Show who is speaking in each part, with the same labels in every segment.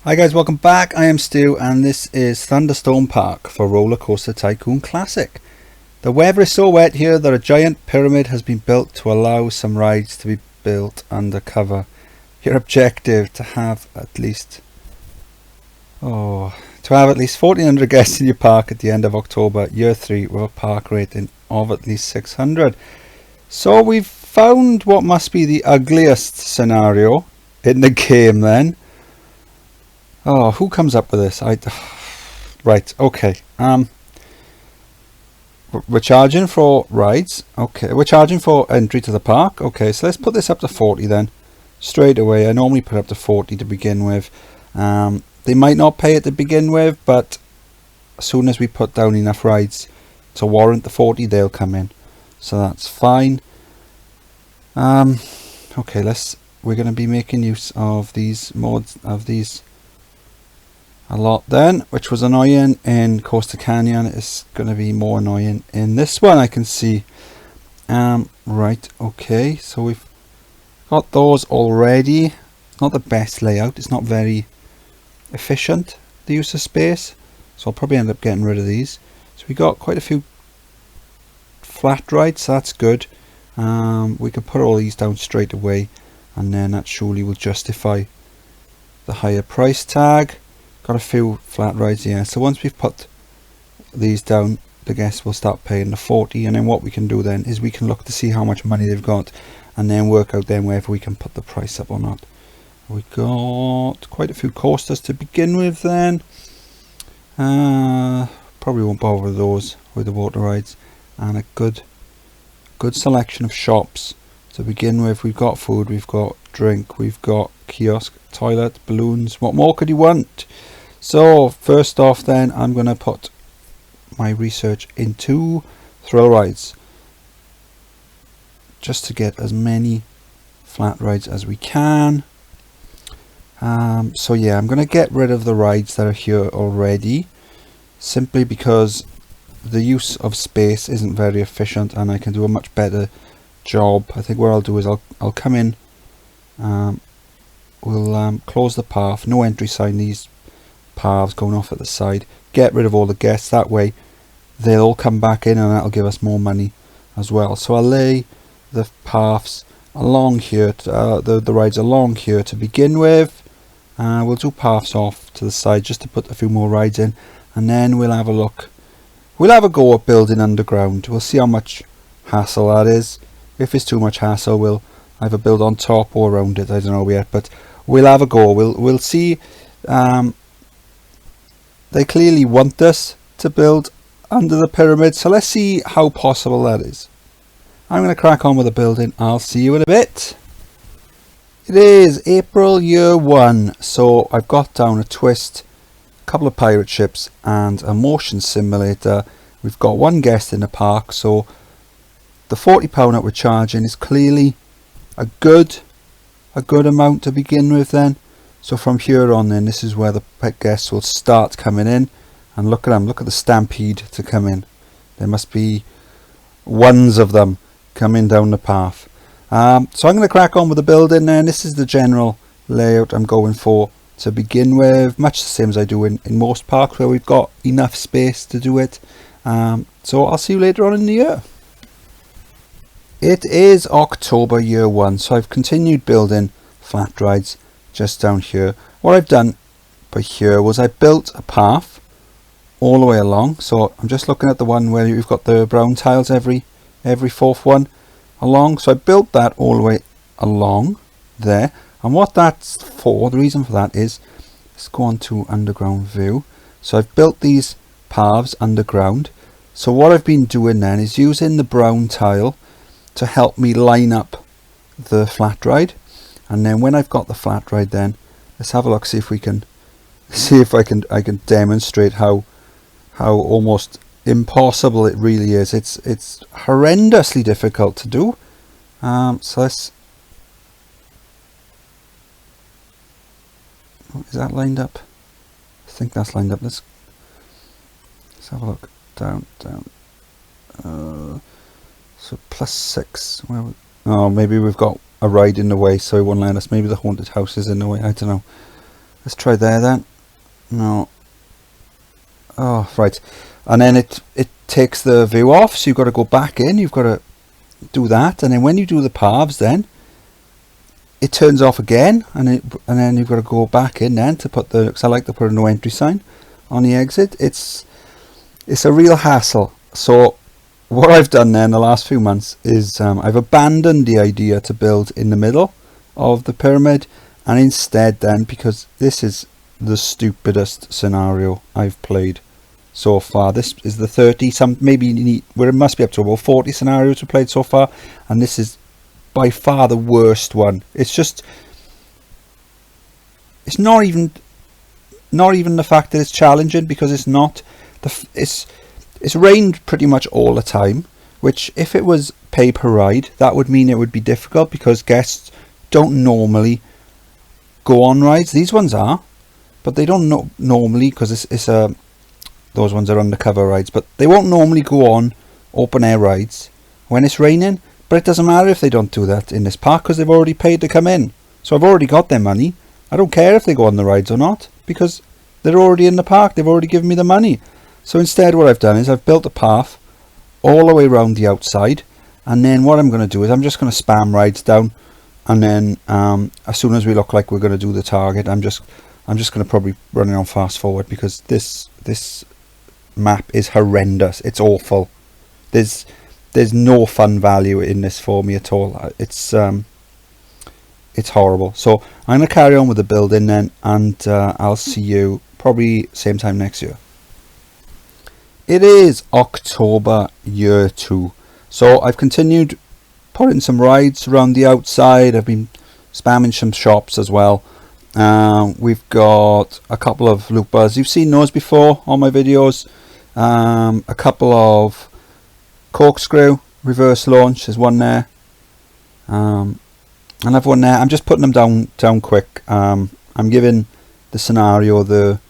Speaker 1: Hi guys, welcome back. I am Stu and this is Thunderstorm Park for Roller Coaster Tycoon Classic. The weather is so wet here that a giant pyramid has been built to allow some rides to be built undercover. Your objective to have at least 1400 guests in your park at the end of October, year 3, with a park rating of at least 600. So we've found what must be the ugliest scenario in the game then. Oh, who comes up with this? Right, okay. We're charging for rides. Okay, we're charging for entry to the park. Okay, so let's put this up to 40 then. Straight away. I normally put up to 40 to begin with. They might not pay it to begin with, but as soon as we put down enough rides to warrant the 40, they'll come in. So that's fine. Okay, we're going to be making use of these mods, of these a lot then, which was annoying in Coaster Canyon. It's going to be more annoying in this one, I can see. Right, okay, so we've got those already. It's not the best layout, it's not very efficient, the use of space, so I'll probably end up getting rid of these. So we got quite a few flat rides, so that's good. We can put all these down straight away, and then that surely will justify the higher price tag. Got a few flat rides here, so once we've put these down, the guests will start paying the 40, and then what we can do then is we can look to see how much money they've got, and then work out then whether we can put the price up or not. We got quite a few coasters to begin with then. Probably won't bother with those with the water rides, and a good selection of shops to begin with. We've got food, we've got drink, we've got kiosk, toilet, balloons. What more could you want? So first off then, I'm going to put my research into thrill rides, just to get as many flat rides as we can. So yeah, I'm going to get rid of the rides that are here already, simply because the use of space isn't very efficient and I can do a much better job. I think what I'll do is I'll come in, we'll close the path, no entry sign, these paths going off at the side, get rid of all the guests, that way they'll all come back in and that'll give us more money as well. So I'll lay the paths along here, the rides along here to begin with. We'll do paths off to the side just to put a few more rides in, and then we'll have a look. We'll have a go at building underground. We'll see how much hassle that is. If it's too much hassle, we'll either build on top or around it. I don't know yet, but we'll have a go. We'll see. They clearly want us to build under the pyramid, so let's see how possible that is. I'm going to crack on with the building. I'll see you in a bit. It is April year 1, so I've got down a twist, a couple of pirate ships and a motion simulator. We've got one guest in the park, so the £40 that we're charging is clearly a good amount to begin with then. So from here on then, this is where the pet guests will start coming in, and look at them, look at the stampede to come in. There must be ones of them coming down the path. So I'm going to crack on with the building then. This is the general layout I'm going for to begin with, much the same as I do in most parks where we've got enough space to do it. So I'll see you later on in the year. It is October year 1, so I've continued building flat rides just down here. What I've done by here was I built a path all the way along. So I'm just looking at the one where you've got the brown tiles every fourth one along. So I built that all the way along there, and what that's for, the reason for that is, let's go on to underground view. So I've built these paths underground. So what I've been doing then is using the brown tile to help me line up the flat ride, and then when I've got the flat ride, then let's have a look, see if I can demonstrate how almost impossible it really is. It's horrendously difficult to do. So let's, is that lined up? I think that's lined up. Let's have a look. Down. So +6. Oh, maybe we've got a ride in the way, so it won't let us. Maybe the haunted house is in the way. I don't know. Let's try there then. No. Oh, right. And then it takes the view off, so you've got to go back in. You've got to do that, and then when you do the paths, then it turns off again, and then you've got to go back in then to put the. Because I like to put a no entry sign on the exit. It's a real hassle. So what I've done then the last few months is I've abandoned the idea to build in the middle of the pyramid, and instead then, because this is the stupidest scenario I've played so far. This is the 30 some, maybe where it must be up to about 40 scenarios we've played so far, and this is by far the worst one. It's just, it's not even the fact that it's challenging, because it's not. It's rained pretty much all the time, which if it was pay per ride, that would mean it would be difficult, because guests don't normally go on rides. These ones are, but they don't normally, because those ones are undercover rides, but they won't normally go on open air rides when it's raining. But it doesn't matter if they don't do that in this park, because they've already paid to come in. So I've already got their money. I don't care if they go on the rides or not, because they're already in the park. They've already given me the money. So instead what I've done is I've built a path all the way around the outside, and then what I'm going to do is I'm just going to spam rides down, and then as soon as we look like we're going to do the target, I'm just going to probably run it on fast forward, because this map is horrendous. It's awful. There's no fun value in this for me at all. It's horrible. So I'm going to carry on with the building then, and I'll see you probably same time next year. It is October year 2, so I've continued putting some rides around the outside. I've been spamming some shops as well. We've got a couple of loopers. You've seen those before on my videos. A couple of corkscrew reverse launch. There's one there. Another one there. I'm just putting them down quick. I'm giving the scenario the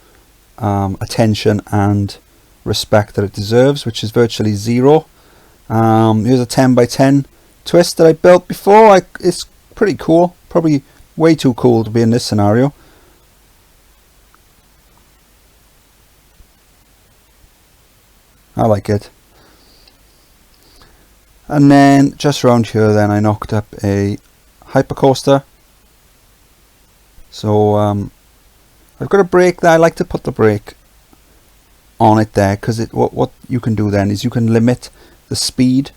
Speaker 1: attention and respect that it deserves, which is virtually zero. Here's a 10 by 10 twist that I built before. It's pretty cool. Probably way too cool to be in this scenario. I like it. And then just around here then I knocked up a hypercoaster. So I've got a brake there. I like to put the brake on it there, because what you can do then is you can limit the speed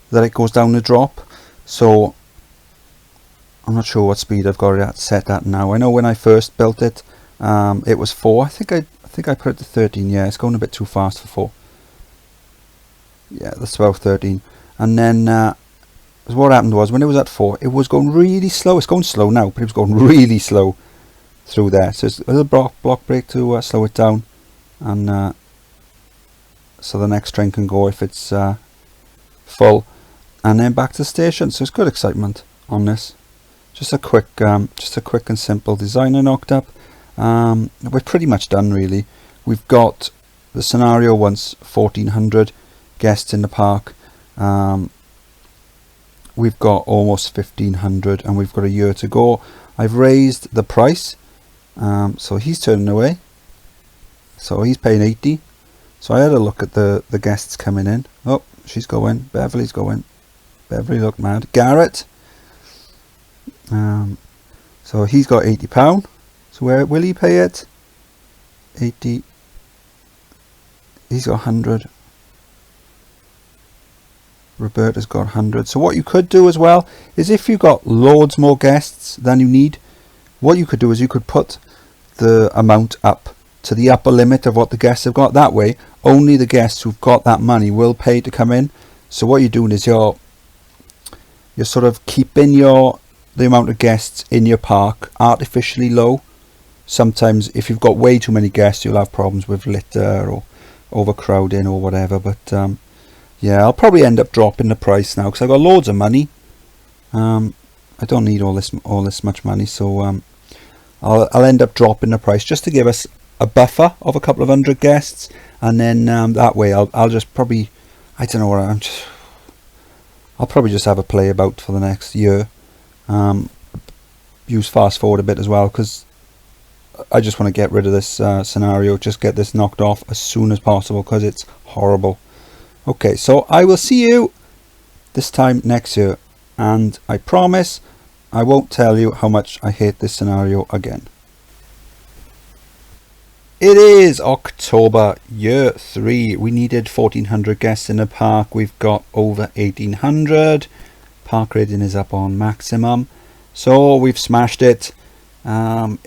Speaker 1: that it goes down the drop. So I'm not sure what speed I've got it set at now. I know when I first built it, it was 4. I think I put it to 13. Yeah, it's going a bit too fast for 4. Yeah, that's about 13. And then what happened was, when it was at 4, it was going really slow. It's going slow now, but it was going really slow through there. So it's a little block brake to slow it down, and so the next train can go if it's full, and then back to the station. So it's good excitement on this. Just a quick and simple design I knocked up. We're pretty much done really. We've got the scenario once 1400 guests in the park. We've got almost 1500, and we've got a year to go. I've raised the price, so he's turning away, so he's paying 80. So I had a look at the guests coming in. Oh, she's going. Beverly's going. Beverly looked mad. Garrett, so he's got £80. So where will he pay it? 80. He's got 100. Roberta's got 100. So what you could do as well is, if you've got loads more guests than you need, what you could do is you could put the amount up to the upper limit of what the guests have got. That way only the guests who've got that money will pay to come in. So what you're doing is you're sort of keeping the amount of guests in your park artificially low. Sometimes if you've got way too many guests, you'll have problems with litter or overcrowding or whatever. But yeah, I'll probably end up dropping the price now, because I've got loads of money. I don't need all this much money, so I'll end up dropping the price just to give us a buffer of a couple of hundred guests, and then that way I'll just probably, I don't know what I'll probably just have a play about for the next year. Use fast forward a bit as well, because I just want to get rid of this scenario, just get this knocked off as soon as possible because it's horrible. Okay, so I will see you this time next year, and I promise I won't tell you how much I hate this scenario again. It is October, year 3. We needed 1400 guests in the park. We've got over 1800. Park rating is up on maximum, so we've smashed it. I'm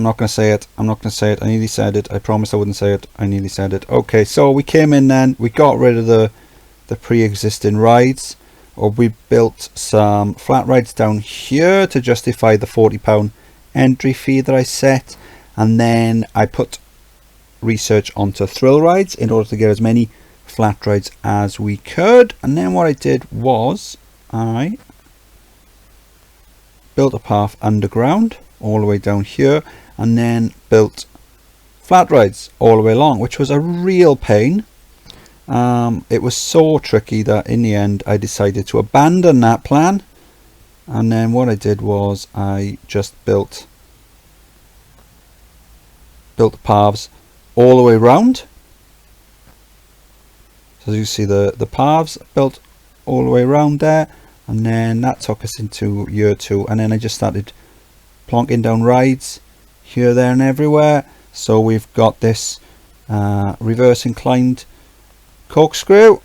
Speaker 1: not going to say it. I'm not going to say it. I nearly said it. I promised I wouldn't say it. I nearly said it. Okay, so we came in then. We got rid of the pre-existing rides, or we built some flat rides down here to justify the £40 entry fee that I set, and then I put research onto thrill rides in order to get as many flat rides as we could. And then what I did was I built a path underground all the way down here, and then built flat rides all the way along, which was a real pain. It was so tricky that in the end I decided to abandon that plan. And then what I did was I just built the paths all the way around. So as you see, the paths built all the way around there, and then that took us into year 2. And then I just started plonking down rides here, there and everywhere. So we've got this reverse inclined corkscrew.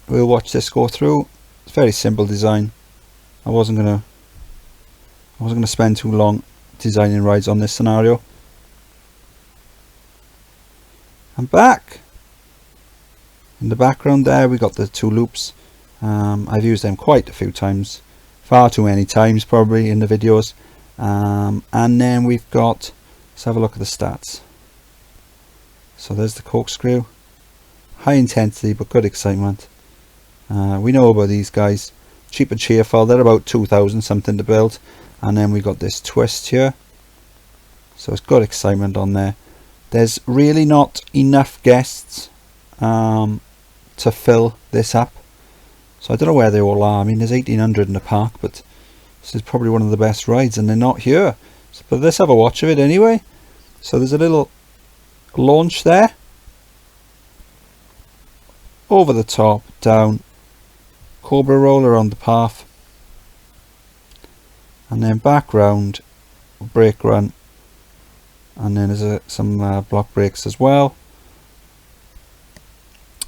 Speaker 1: We'll watch this go through. It's very simple design. I wasn't gonna spend too long designing rides on this scenario. And back in the background there we got the 2 loops. I've used them quite a few times, far too many times probably in the videos. And then we've got, let's have a look at the stats. So there's the corkscrew, high intensity but good excitement. We know about these guys, cheap and cheerful. They're about 2,000 something to build. And then we got this twist here, so it's got excitement on there. There's really not enough guests to fill this up, so I don't know where they all are. I mean, there's 1800 in the park, but this is probably one of the best rides and they're not here. But let's have a watch of it anyway. So there's a little launch there, over the top, down, cobra roller on the path, and then back round, brake run, and then there's some block brakes as well.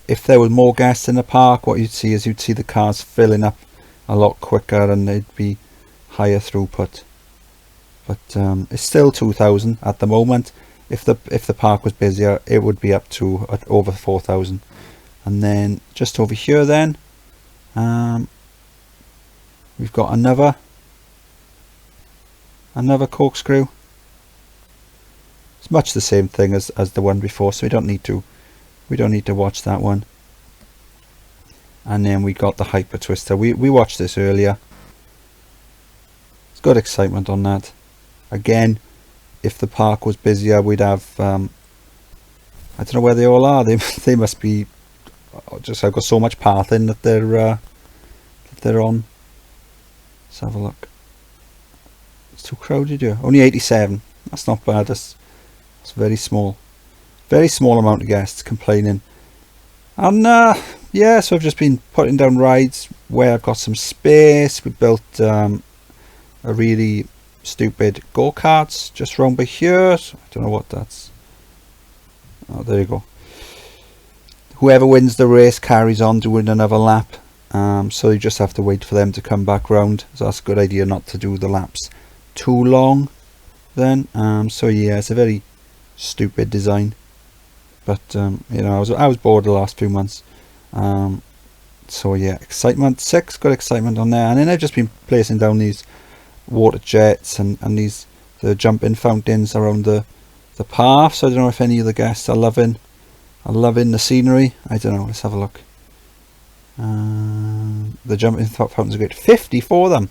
Speaker 1: If there was more guests in the park, what you'd see is you'd see the cars filling up a lot quicker and they'd be higher throughput. But it's still 2,000 at the moment. If the park was busier, it would be up to over 4,000. And then just over here then, we've got another corkscrew. It's much the same thing as the one before, so we don't need to watch that one. And then we got the hyper twister. We watched this earlier. It's got excitement on that. Again, if the park was busier, we'd have I don't know where they all are. They must be just, I've got so much pathing that they're on. Let's have a look. It's too crowded here. Only 87. That's not bad. That's very small. Very small amount of guests complaining. And yeah, so I've just been putting down rides where I've got some space. We built a really stupid go-karts just round by here. So I don't know what that's. Oh, there you go. Whoever wins the race carries on to win another lap. So you just have to wait for them to come back round. So that's a good idea not to do the laps too long then. So yeah, it's a very stupid design. But you know, I was bored the last few months. So yeah, excitement 6, got excitement on there. And then I've just been placing down these water jets and the jumping fountains around the path. So I don't know if any of the guests are loving the scenery. I don't know, let's have a look. The jumping fountains are great. 54 of them.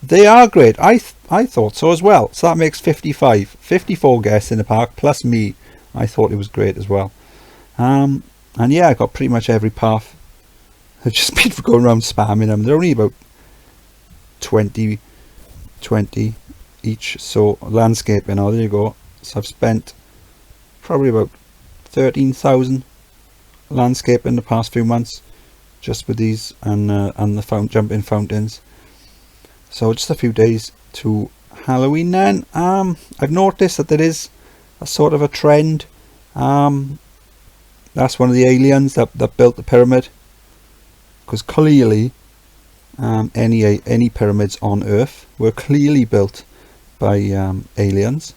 Speaker 1: They are great. I thought so as well. So that makes 54 guests in the park plus me. I thought it was great as well. And yeah, I got pretty much every path. I've just been going around spamming them. They're only about 20 each. So landscaping, oh there you go. So I've spent probably about 13,000 landscaping the past few months, just with these and the jumping fountains. So just a few days to Halloween then. I've noticed that there is a sort of a trend. That's one of the aliens that built the pyramid, because clearly any pyramids on Earth were clearly built by aliens.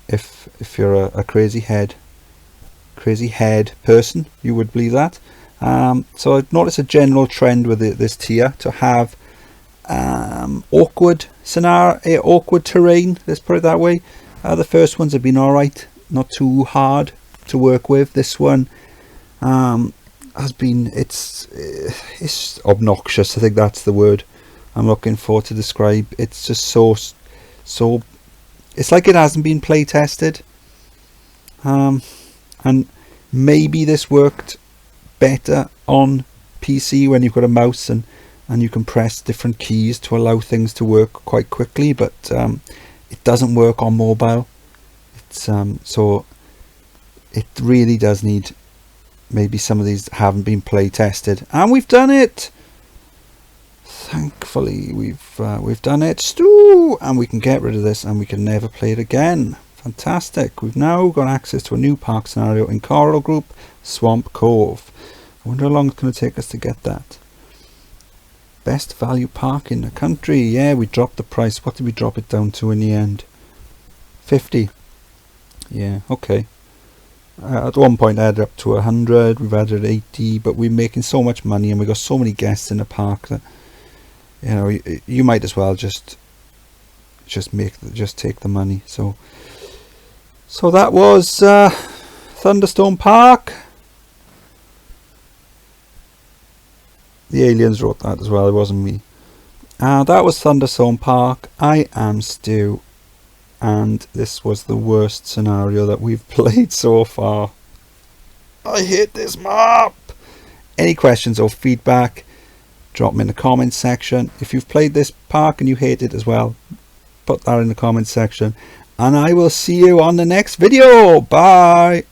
Speaker 1: If you're a crazy head person, you would believe that. So I've noticed a general trend with this tier to have awkward terrain, let's put it that way. The first ones have been alright, not too hard to work with. This one has been, it's obnoxious, I think that's the word I'm looking for to describe. It's just so it's like it hasn't been play tested, and maybe this worked better on PC when you've got a mouse and you can press different keys to allow things to work quite quickly, but it doesn't work on mobile. It's so it really does need, maybe some of these haven't been play tested, and we've done it. Thankfully we've done it, Stu, and we can get rid of this and we can never play it again. Fantastic. We've now got access to a new park scenario in Coral Group, Swamp Cove. I wonder how long it's going to take us to get that. Best value park in the country. Yeah, we dropped the price. What did we drop it down to in the end? 50. Yeah, okay. At one point I had it up to 100, we've added 80, but we're making so much money and we've got so many guests in the park that, you know, you might as well just take the money. So that was Thunderstorm Park. The aliens wrote that as well, it wasn't me. That was Thunderstorm Park. I am Stu, and this was the worst scenario that we've played so far. I hate this map. Any questions or feedback, drop them in the comments section. If you've played this park and you hate it as well, put that in the comments section, and I will see you on the next video. Bye.